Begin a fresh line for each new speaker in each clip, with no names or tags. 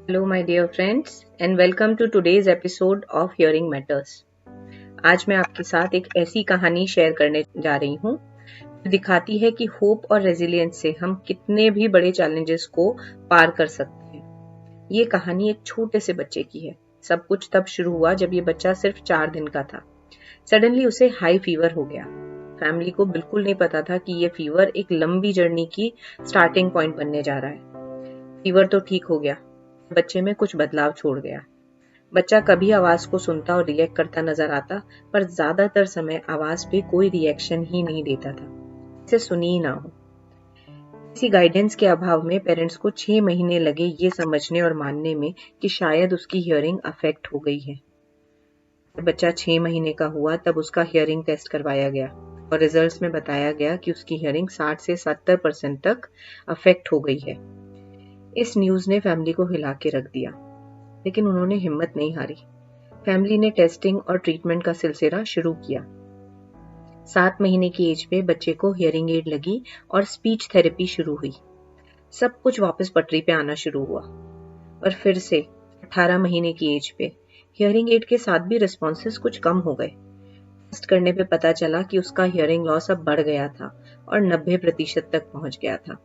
Hello, my dear friends, and welcome to today's episode of Hearing Matters. आज मैं आपके साथ एक ऐसी कहानी शेयर करने जा रही हूँ जो दिखाती है कि होप और रेजिलियंस से हम कितने भी बड़े चैलेंजेस को पार कर सकते हैं। ये कहानी एक छोटे से बच्चे की है। सब कुछ तब शुरू हुआ जब ये बच्चा सिर्फ 4 दिन का था। सडनली उसे हाई फीवर हो गया। फैमिली को बिल्कुल नहीं पता था कि ये फीवर एक लंबी जर्नी की स्टार्टिंग पॉइंट बनने जा रहा है। फीवर तो ठीक हो गया, बच्चे में कुछ बदलाव छोड़ गया। बच्चा कभी आवाज को सुनता और रिएक्ट करता नजर आता, पर ज्यादातर समय आवाज पे कोई रिएक्शन ही नहीं देता था, इसे सुनी ही ना हो। किसी गाइडेंस के अभाव में पेरेंट्स को 6 महीने लगे ये समझने और मानने में कि शायद उसकी हियरिंग अफेक्ट हो गई है। जब बच्चा 6 महीने का हुआ तब उसका हियरिंग टेस्ट करवाया गया और रिजल्ट्स में बताया गया कि उसकी हियरिंग 60 से 70% तक अफेक्ट हो गई है। इस न्यूज ने फैमिली को हिला के रख दिया, लेकिन उन्होंने हिम्मत नहीं हारी। फैमिली ने टेस्टिंग और ट्रीटमेंट का सिलसिला शुरू किया। 7 महीने की एज पे बच्चे को हियरिंग एड लगी और स्पीच थेरेपी शुरू हुई। सब कुछ वापस पटरी पे आना शुरू हुआ। और फिर से 18 महीने की एज पे हियरिंग एड के साथ भी रिस्पॉन्सेस कुछ कम हो गए। टेस्ट करने पे पता चला कि उसका हियरिंग लॉस अब बढ़ गया था और 90% तक पहुंच गया था।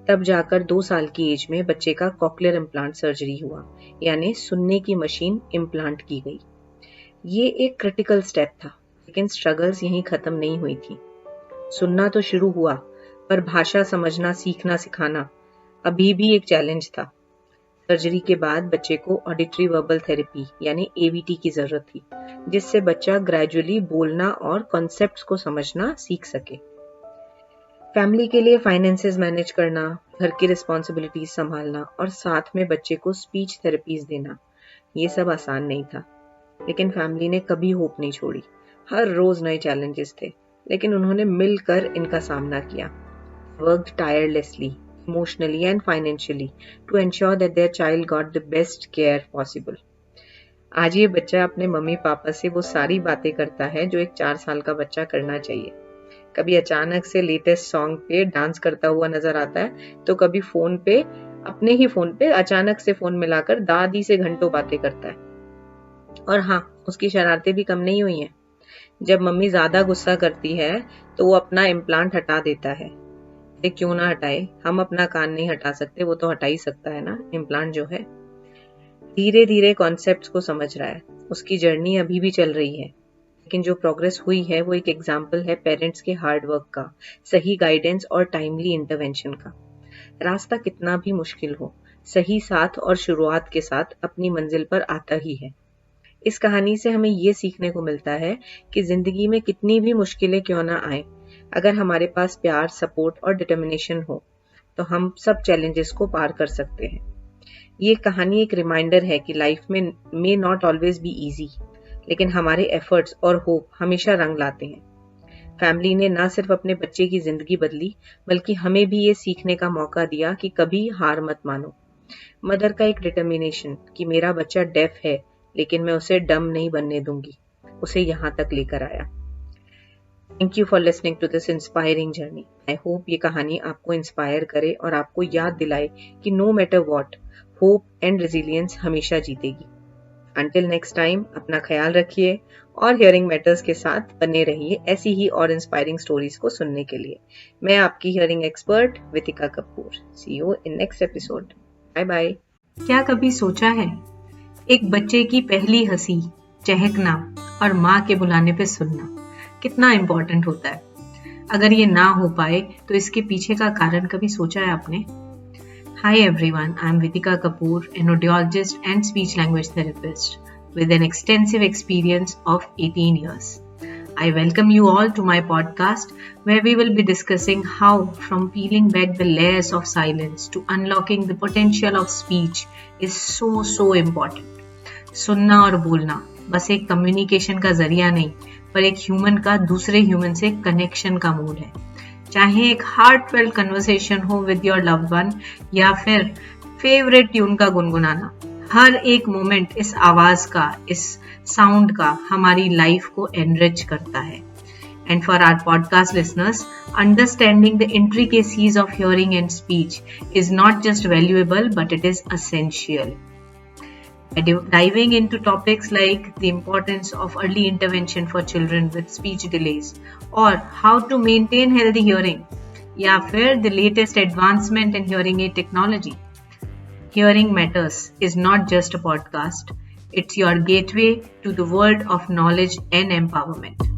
तब जाकर 2 साल की एज में बच्चे का कॉक्लियर इम्प्लांट सर्जरी हुआ, यानी सुनने की मशीन इम्प्लांट की गई। ये एक क्रिटिकल स्टेप था, लेकिन स्ट्रगल्स यहीं खत्म नहीं हुई थी। सुनना तो शुरू हुआ, पर भाषा समझना, सीखना, सिखाना अभी भी एक चैलेंज था। सर्जरी के बाद बच्चे को ऑडिटरी वर्बल थेरेपी यानी एवीटी की जरूरत थी, जिससे बच्चा ग्रेजुअली बोलना और कॉन्सेप्ट्स को समझना सीख सके। फैमिली के लिए फाइनेंसेस मैनेज करना, घर की रिस्पॉन्सिबिलिटीज संभालना और साथ में बच्चे को स्पीच थेरेपीज देना, ये सब आसान नहीं था। लेकिन फैमिली ने कभी होप नहीं छोड़ी। हर रोज नए चैलेंजेस थे, लेकिन उन्होंने मिलकर इनका सामना किया। Worked tirelessly, emotionally and financially to ensure that their child got the best care possible. आज ये बच्चा अपने मम्मी पापा से वो सारी बातें करता है जो एक 4 साल का बच्चा करना चाहिए। कभी अचानक से लेटेस्ट सॉन्ग पे डांस करता हुआ नजर आता है, तो कभी अपने ही फोन पे अचानक से फोन मिलाकर दादी से घंटों बातें करता है। और हाँ, उसकी शरारतें भी कम नहीं हुई हैं। जब मम्मी ज्यादा गुस्सा करती है तो वो अपना इम्प्लांट हटा देता है। क्यों ना हटाए, हम अपना कान नहीं हटा सकते, वो तो हटा ही सकता है ना, इम्प्लांट जो है। धीरे धीरे कॉन्सेप्ट्स को समझ रहा है। उसकी जर्नी अभी भी चल रही है, लेकिन जो प्रोग्रेस हुई है वो एक एग्जाम्पल है पेरेंट्स के हार्ड वर्क का, सही गाइडेंस और टाइमली इंटरवेंशन का। रास्ता कितना भी मुश्किल हो, सही साथ और शुरुआत के साथ अपनी मंजिल पर आता ही है। इस कहानी से हमें ये सीखने को मिलता है कि जिंदगी में कितनी भी मुश्किलें क्यों ना आए, अगर हमारे पास प्यार, सपोर्ट और डिटर्मिनेशन हो तो हम सब चैलेंजेस को पार कर सकते हैं। ये कहानी एक रिमाइंडर है कि लाइफ में may not always be easy, लेकिन हमारे एफर्ट्स और होप हमेशा रंग लाते हैं। फैमिली ने ना सिर्फ अपने बच्चे की जिंदगी बदली, बल्कि हमें भी ये सीखने का मौका दिया कि कभी हार मत मानो। मदर का एक डिटर्मिनेशन कि मेरा बच्चा डेफ है, लेकिन मैं उसे डम नहीं बनने दूंगी, उसे यहाँ तक लेकर आया। Thank you for listening to this inspiring journey. I hope ये कहानी आपको इंस्पायर करे और आपको याद दिलाए कि no matter what, hope and resilience हमेशा जीतेगी। Until next time, अपना ख्याल रखिए और हियरिंग मैटर्स के साथ बने रहिए ऐसी ही और इंस्पायरिंग स्टोरीज को सुनने के लिए। मैं आपकी hearing expert Vitika Kapoor. See you in next episode. Bye bye.
क्या कभी सोचा है, एक बच्चे की पहली हंसी, चहकना और माँ के बुलाने पे सुनना कितना इम्पोर्टेंट होता है। अगर ये ना हो पाए तो इसके पीछे का कारण कभी सोचा है आपने? Hi everyone, I am Vitika Kapoor, an audiologist and speech language therapist with an extensive experience of 18 years. I welcome you all to my podcast where we will be discussing how from peeling back the layers of silence to unlocking the potential of speech is so important. सुनना और बोलना बस एक communication का जरिया नहीं, पर एक ह्यूमन का दूसरे ह्यूमन से कनेक्शन का मोड है। चाहे एक हार्टफेल्ट कन्वर्सेशन हो विद योर लव्ड वन या फिर फेवरेट ट्यून का गुनगुनाना, हर एक मोमेंट इस आवाज का, इस साउंड का हमारी लाइफ को एनरिच करता है। And for our podcast listeners, understanding the intricacies of hearing and speech is not just valuable, but it is essential. By diving into topics like the importance of early intervention for children with speech delays or how to maintain healthy hearing, या फिर the latest advancement in hearing aid technology. Hearing Matters is not just a podcast, it's your gateway to the world of knowledge and empowerment.